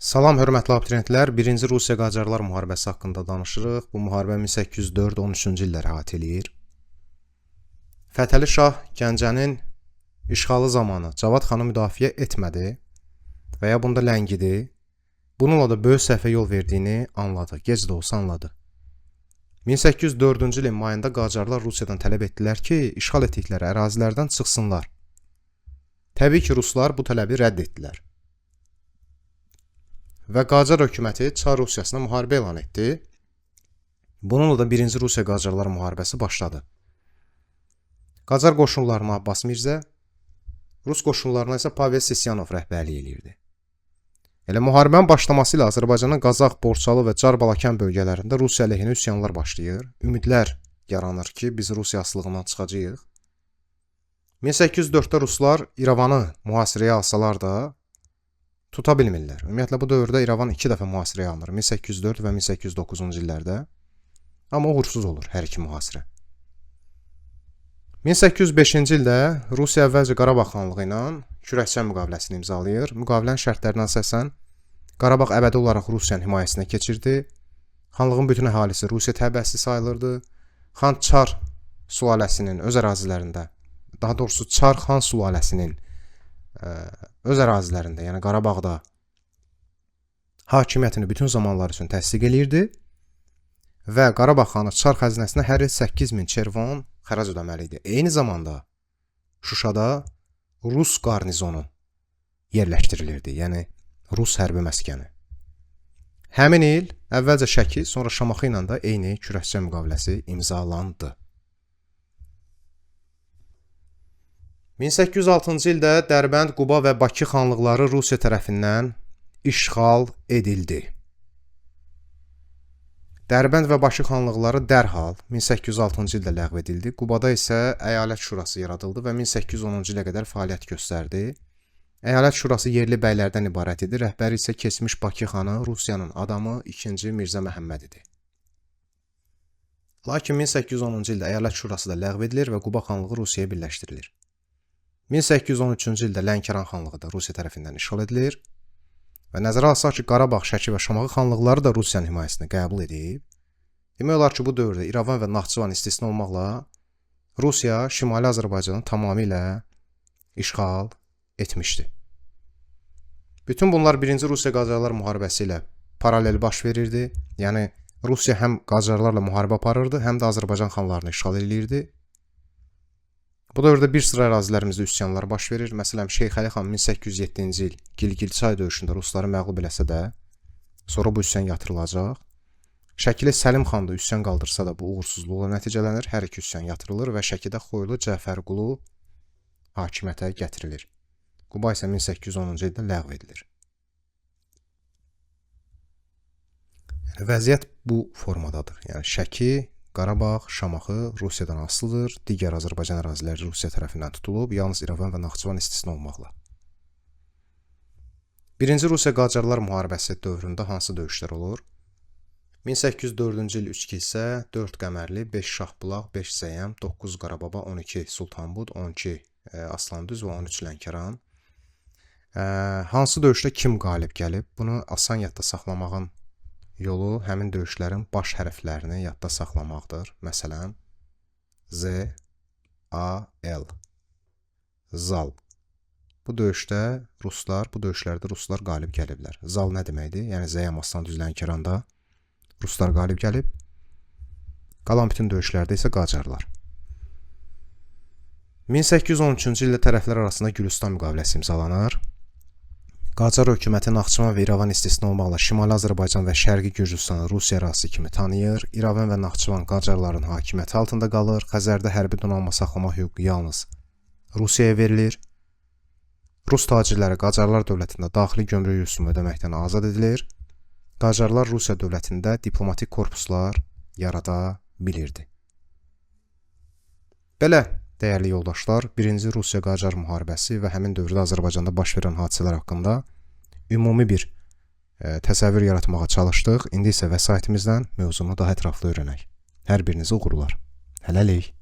Salam, hörmətli abituriyentlər. 1-ci Rusiya-Qacarlar müharibəsi haqqında danışırıq. Bu müharibə 1804-13-cü illəri əhatə eləyir. Fətəli Şah Gəncənin işğalı zamanı Cavad xanı müdafiə etmədi və ya bunda ləngidi. Bununla da böyük səhvə yol verdiyini anladı. Gec də olsa anladı. 1804-cü ilin mayında Qacarlar Rusiyadan tələb etdilər ki, işğal etdikləri ərazilərdən çıxsınlar. Təbii ki, Ruslar bu tələbi rədd etdilər. Və Qacar hökuməti Çar Rusiyasına müharibə elan etdi. Bununla da 1-ci Rusiya-Qacarlar müharibəsi başladı. Qacar qoşunlarına Abbas Mirzə, Rus qoşunlarına isə Pavel Sisyanov rəhbərlik eləyirdi. Elə müharibənin başlaması ilə Azərbaycanın Qazax, Borçalı və Car-Balakən bölgələrində Rusiya əleyhinə üsyanlar başlayır. Ümidlər yaranır ki, biz Rusiya asılılığından çıxacağıq. 1804-də Ruslar İrəvanı mühasirəyə alsalar da tuta bilmirlər. Ümumiyyətlə, bu dövrdə İrəvan 2 dəfə mühasirəyə alınır. 1804 və 1809-cu illərdə. Amma uğursuz olur hər iki mühasirə. 1805-ci ildə Rusiya əvvəlcə Qarabağ xanlığı ilə Kürəkçay müqaviləsini imzalayır. Müqavilənin şərtlərinə əsasən Qarabağ əbədi olaraq Rusiyanın himayəsinə keçirdi. Xanlığın bütün əhalisi Rusiya təbəəsi sayılırdı. Xan Çar sülaləsinin öz ərazilərində, daha doğrusu Çar xan sülaləsinin öz ərazilərində, yəni Qarabağda hakimiyyətini bütün zamanlar üçün təsdiq eləyirdi və Qarabağ xanı Çar xəzinəsinə hər il 8000 çervon xərac ödəməli idi. Eyni zamanda Şuşada Rus qarnizonu yerləşdirilirdi, yəni Rus hərbi məskəni. Həmin il əvvəlcə Şəki, sonra Şamaxı ilə də eyni Kürəkçay müqaviləsi imzalandı. 1806-cı ildə Dərbənd, Quba və Bakı xanlıqları Rusiya tərəfindən işğal edildi. Dərbənd və Bakı xanlıqları dərhal 1806-cı ildə ləğv edildi. Qubada isə əyalət şurası yaradıldı və 1810-cu ilə qədər fəaliyyət göstərdi. Əyalət şurası yerli bəylərdən ibarət idi. Rəhbəri isə keçmiş Bakı xanı Rusiyanın adamı 2-ci Mirzə Məhəmməd idi. Lakin 1810-cu ildə əyalət şurası da ləğv edilir və Quba xanlığı Rusiyaya birləşdirilir. 1813-cü ildə Lənkəran xanlığı da Rusiya tərəfindən işğal edilir və nəzərə alsaq ki, Qarabağ, Şəki və Şamaxı xanlıqları da Rusiyanın himayəsinə qəbul edib. Demək olar ki, bu dövrdə İrəvan və Naxçıvan istisna olmaqla Rusiya Şimali Azərbaycanı tamamilə işğal etmişdi. Bütün bunlar 1-ci Rusiya-Qacarlar müharibəsi ilə paralel baş verirdi. Yəni, Rusiya həm Qacarlarla müharibə aparırdı, həm də Azərbaycan xanlarını işğal edirdi. Bu dövrdə bir sıra ərazilərimizdə üsyanlar baş verir. Məsələn, Şeyx Əli xan 1807-ci il Gilgilçay döyüşündə Rusları məğlub eləsə də, sonra bu üsyan yatırılacaq. Şəkili Səlim xan da üsyan qaldırsa da bu uğursuzluqla nəticələnir. Hər iki üsyan yatırılır və Şəkidə Xoylu Cəfərqulu hakimiyyətə gətirilir. Quba isə 1810-cu ildə ləğv edilir. Vəziyyət bu formadadır. Yəni, Şəki, Qarabağ, Şamaxı Rusiyadan asılıdır. Digər Azərbaycan əraziləri Rusiya tərəfindən tutulub, yalnız İrəvan və Naxçıvan istisna olmaqla. 1-ci Rusiya-Qacarlar müharibəsi dövründə hansı döyüşlər olur? 1804-cü il 3 kilsə, 4 Qəmərli, 5 Şahbulaq, 5 Zəyəm, 9 Qarababa, 12 Sultanbud, 12 Aslandüz və 13 Lənkəran. Hansı döyüşdə kim qalib gəlib? Bunu asan yadda saxlamağın yolu həmin döyüşlərin baş hərflərini yadda saxlamaqdır. Məsələn, Z, A, L. Zal. Bu döyüşlərdə Ruslar qalib gəliblər. Zal nə deməkdir? Yəni, Zəyəm, Aslandüz, Lənkəranda Ruslar qalib gəlib. Qalan bütün döyüşlərdə isə Qacarlar. 1813-cü ildə tərəflər arasında Gülüstan müqaviləsi imzalanır. Qacar hökuməti Naxçıvan və İrəvan istisna olmaqla Şimali Azərbaycan və Şərqi Gürcüstanı Rusiya ərazisi kimi tanıyır. İrəvan və Naxçıvan Qacarların hakimiyyəti altında qalır. Xəzərdə hərbi donanma saxlama hüququ yalnız Rusiyaya verilir. Rus tacirləri Qacarlar dövlətində daxili gömrük rüsumu ödəməkdən azad edilir. Qacarlar Rusiya dövlətində diplomatik korpuslar yarada bilirdi. Belə, dəyərli yoldaşlar, 1-ci Rusiya-Qacar müharibəsi və həmin dövrdə Azərbaycanda baş verən hadisələr haqqında ümumi bir təsəvvür yaratmağa çalışdıq. İndi isə vəsaitimizdən mövzunu daha ətraflı öyrənək. Hər birinizi uğurlar. Hələlik.